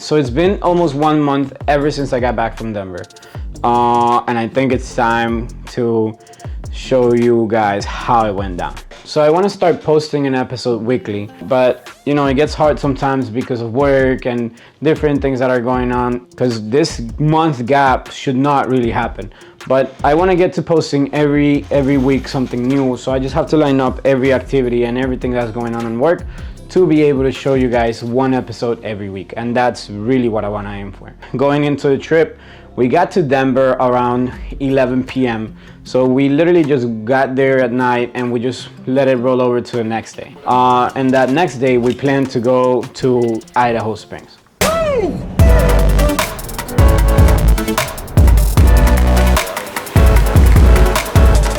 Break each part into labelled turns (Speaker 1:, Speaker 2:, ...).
Speaker 1: So it's been almost 1 month ever since I got back from Denver. And I think it's time to show you guys how it went down. So I want to start posting an episode weekly, but you know, it gets hard sometimes because of work and different things that are going on, because this month gap should not really happen. But I want to get to posting every week something new, so I just have to line up every activity and everything that's going on in work to be able to show you guys one episode every week, and that's really what I want to aim for. Going into the trip, we got to Denver around 11 p.m. So we literally just got there at night and we just let it roll over to the next day. And that next day we planned to go to Idaho Springs.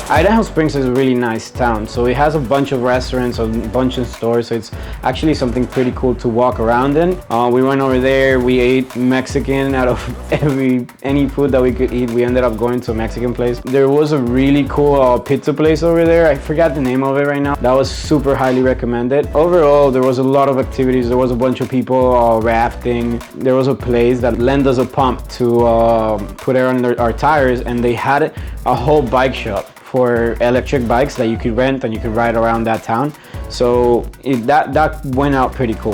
Speaker 1: Idaho Springs is a really nice town, so it has a bunch of restaurants, a bunch of stores, so it's actually something pretty cool to walk around in. We went over there, we ate Mexican out of any food that we could eat. We ended up going to a Mexican place. There was a really cool pizza place over there. I forgot the name of it right now. That was super highly recommended. Overall, there was a lot of activities. There was a bunch of people rafting. There was a place that lent us a pump to put air on our tires, and they had a whole bike shop for electric bikes that you could rent and you could ride around that town. So that went out pretty cool.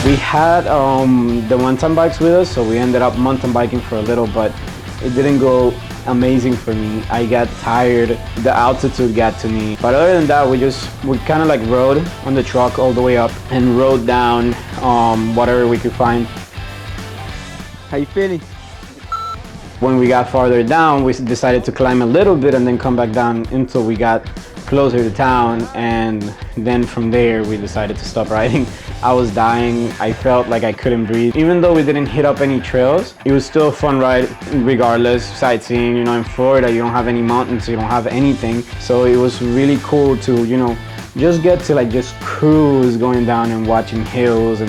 Speaker 1: We had the mountain bikes with us, so we ended up mountain biking for a little, but it didn't go amazing for me. I got tired, the altitude got to me. But other than that, we kind of like rode on the truck all the way up and rode down whatever we could find.
Speaker 2: How you feeling?
Speaker 1: When we got farther down, we decided to climb a little bit and then come back down until we got closer to town, and then from there we decided to stop riding. I was dying. I felt like I couldn't breathe. Even though we didn't hit up any trails, it was still a fun ride regardless. Sightseeing, you know, in Florida you don't have any mountains, you don't have anything, so it was really cool to, you know, just get to like just cruise going down and watching hills and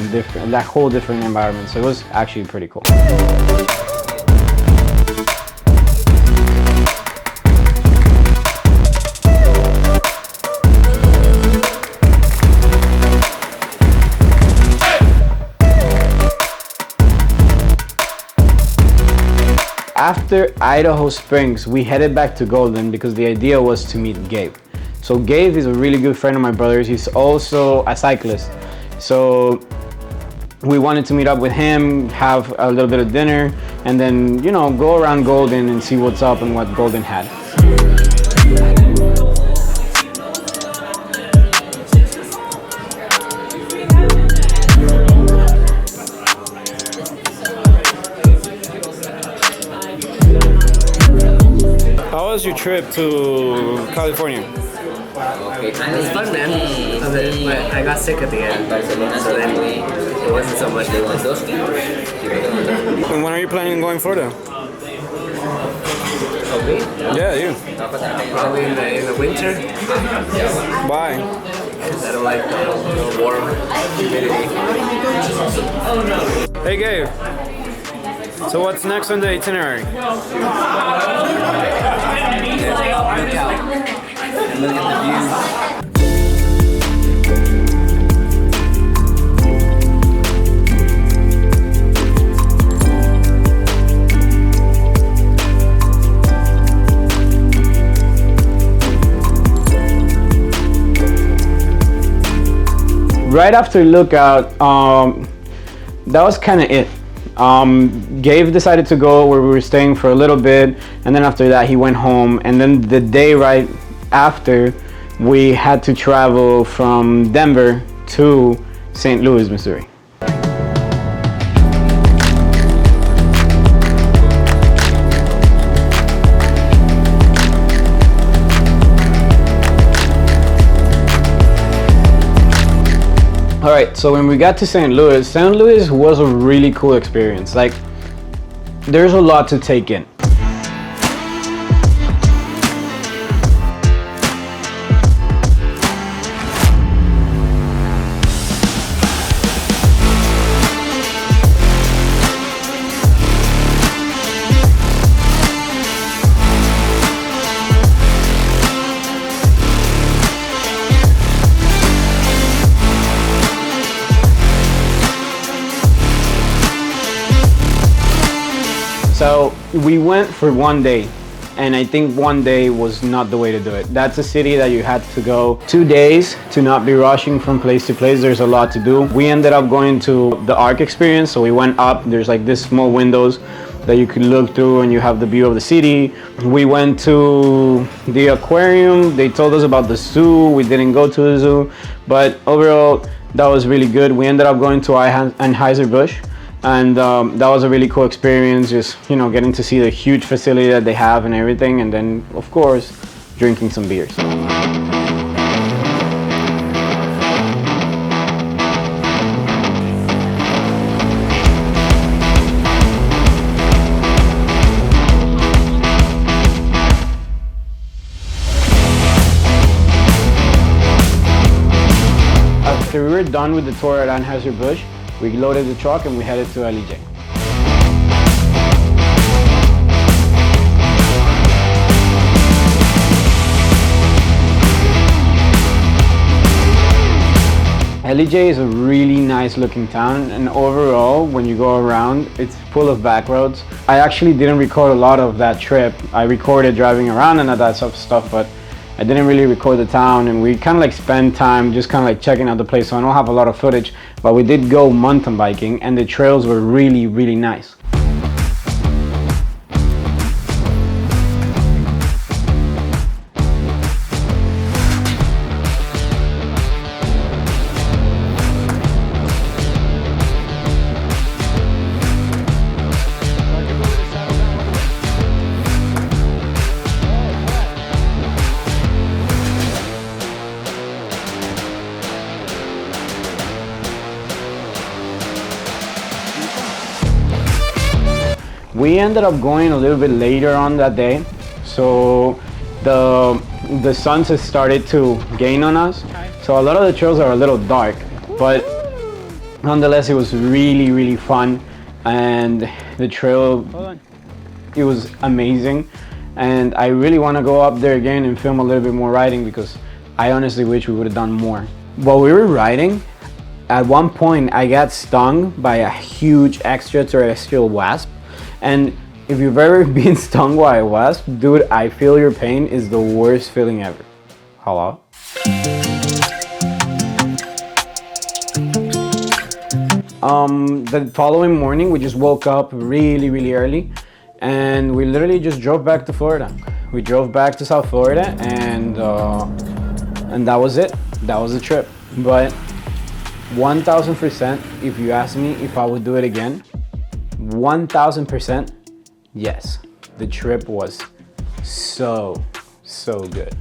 Speaker 1: that whole different environment. So it was actually pretty cool. After Idaho Springs, we headed back to Golden because the idea was to meet Gabe. So Gabe is a really good friend of my brother's. He's also a cyclist. So we wanted to meet up with him, have a little bit of dinner, and then, you know, go around Golden and see what's up and what Golden had. How was your trip to California?
Speaker 3: It was fun, man. But I got sick at the end, so then it wasn't so much.
Speaker 1: And when are you planning on going Florida?
Speaker 3: Oh, me?
Speaker 1: Yeah, you.
Speaker 3: Probably in the winter.
Speaker 1: Why?
Speaker 3: I don't like the warm humidity.
Speaker 1: Hey Gabe, so what's next on the itinerary?
Speaker 3: Look out and look at the views.
Speaker 1: Right after Lookout, that was kind of it. Gabe decided to go where we were staying for a little bit, and then after that he went home, and then the day right after we had to travel from Denver to St. Louis, Missouri. All right, so when we got to St. Louis was a really cool experience. Like, there's a lot to take in. Well, we went for 1 day, and I think 1 day was not the way to do it. That's a city that you had to go 2 days to not be rushing from place to place. There's a lot to do. We ended up going to the Arc experience, so we went up. There's like this small windows that you could look through and you have the view of the city. We went to the aquarium. They told us about the zoo. We didn't go to the zoo, but overall that was really good. We ended up going to Anheuser-Busch, and that was a really cool experience, just, you know, getting to see the huge facility that they have and everything, and then of course drinking some beers. After we were done with the tour at Anheuser-Busch, we loaded the truck and we headed to LEJ. LEJ is a really nice looking town, and overall when you go around it's full of back roads. I actually didn't record a lot of that trip. I recorded driving around and all that sort of stuff, but I didn't really record the town, and we kind of like spent time just kind of like checking out the place, so I don't have a lot of footage, but we did go mountain biking and the trails were really, really nice. We ended up going a little bit later on that day, so the sunset started to gain on us. So a lot of the trails are a little dark, but nonetheless it was really, really fun, and the trail, it was amazing, and I really want to go up there again and film a little bit more riding, because I honestly wish we would have done more. While we were riding, at one point I got stung by a huge extraterrestrial wasp. And if you've ever been stung by a wasp, dude, I feel your pain is the worst feeling ever. Hello? The following morning, we just woke up really, really early, and we literally just drove back to Florida. We drove back to South Florida, and that was it. That was the trip. But 1000%, if you ask me if I would do it again, 1000% yes. The trip was so good.